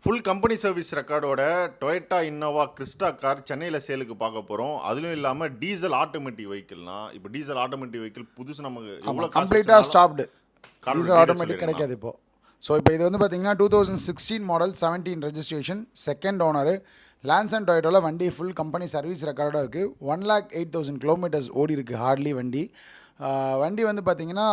Full company service ரெக்கார்டோட Toyota Innova Crysta car சென்னையில் சேலுக்கு பார்க்க போகிறோம். அதுவும் இல்லாமல் டீசல் ஆட்டோமேட்டிக் வெஹிக்கிள்னா இப்போ டீசல் ஆட்டோமேட்டிக் வெஹிக்கிள் புதுசு நமக்கு எவ்வளோ கம்ப்ளீட்டாக ஸ்டாப்டு. டீசல் ஆட்டோமேட்டிக் கிடைக்காது. கிடைக்காது இப்போது. ஸோ இப்போ இது வந்து பார்த்தீங்கன்னா 2016 மாடல் 17 ரெஜிஸ்ட்ரேஷன் செகண்ட் ஓனரு லான்சன் டொயோட்டோவில் வண்டி ஃபுல் கம்பெனி சர்வீஸ் ரெக்கார்டோட இருக்குது. 1,08,000 கிலோமீட்டர்ஸ் ஓடி இருக்குது ஹார்ட்லி வண்டி. வண்டி வந்து பார்த்திங்கன்னா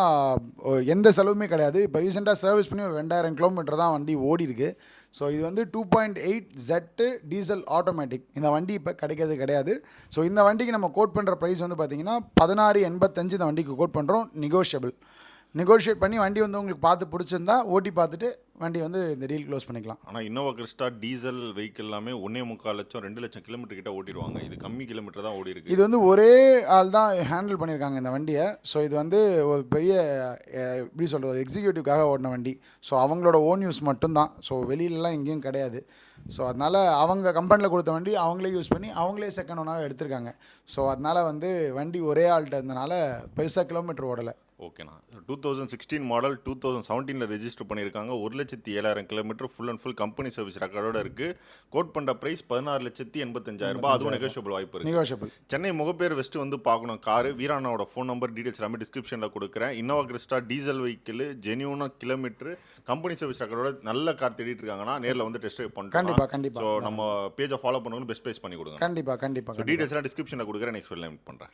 எந்த செலவுமே கிடையாது. இப்போ ரீசெண்டாக சர்வீஸ் பண்ணி 2,000 கிலோமீட்டர் தான் வண்டி ஓடி இருக்குது. ஸோ இது வந்து 2.8 ஜெட்டு டீசல் ஆட்டோமேட்டிக். இந்த வண்டி இப்போ கிடைக்கிறது கிடையாது. ஸோ இந்த வண்டிக்கு நம்ம கோட் பண்ணுற ப்ரைஸ் வந்து பார்த்திங்கன்னா 16,85 இந்த வண்டிக்கு கோட் பண்ணுறோம். நெகோஷியேட் பண்ணி வண்டி வந்து உங்களுக்கு பார்த்து பிடிச்சிருந்தா ஓட்டி பார்த்துட்டு வண்டி வந்து இந்த டீல் க்ளோஸ் பண்ணிக்கலாம். ஆனால் இன்னோவா கிறிஸ்டா டீசல் வெஹிக்கிள் எல்லாமே 1.25 லட்சம் 2 லட்சம் கிலோமீட்டர் கிட்ட ஓட்டிடுவாங்க. இது கம்மி கிலோமீட்டர் தான் ஓடி இருக்கு. இது வந்து ஒரே ஆள் தான் ஹேண்டில் பண்ணியிருக்காங்க இந்த வண்டியை. ஸோ இது வந்து ஒரு பெரிய எப்படி சொல்கிறது எக்ஸிக்யூட்டிவ்காக ஓடின வண்டி. ஸோ அவங்களோட ஓன் யூஸ் மட்டும்தான். ஸோ வெளியிலலாம் எங்கேயும் கிடையாது. ஸோ அதனால் அவங்க கம்பெனியில் கொடுத்த வண்டி அவங்களே யூஸ் பண்ணி அவங்களே செகண்ட் ஒன்னாக எடுத்திருக்காங்க. ஸோ அதனால் வந்து வண்டி ஒரே ஆள்கிட்ட இருந்தனால பெருசாக கிலோமீட்டர் ஓடலை. ஓகேண்ணா. 2016 மாடல் 2017 ரெஜிஸ்டர் பண்ணியிருக்காங்க. 1,07,000 kilometre full and full company service ரெக்கார்டோட இருக்குது. கோட் பண்ணுற ப்ரைஸ் 16,85,000. அதுவும் நெகோஷியபிள் வாய்ப்பு இருக்குது. நெகோஷியபிள். சென்னை முகப்பேர் வெஸ்ட் வந்து பார்க்கணும் காரு. வீரானாவோட ஃபோன் நம்பர் டீடைல்ஸ் எல்லாமே டிஸ்கிரிப்ஷனில் கொடுக்குறேன். இன்னோவா கிறிஸ்டா டீசல் வெஹிக்கிள் ஜென்யூனாக கிலோமீட்டர் கம்பெனி சர்வீஸ் ரெக்கார்டோட நல்ல கார் தேடிட்டு இருக்காங்கன்னா நேரில் வந்து டெஸ்ட் ட்ரைவ் பண்ணுறோம். கண்டிப்பாக. ஸோ நம்ம பேஜை ஃபாலோ பண்ணுவோம், பெஸ்ட் ப்ரைஸ் பண்ணி கொடுங்க. கண்டிப்பாக. டீடைல்ஸ்லாம் டிஸ்கிரிப்ஷனில் கொடுக்குறேன். நெக்ஸ்ட் வீடியோவில் மீட் பண்ணுறேன்.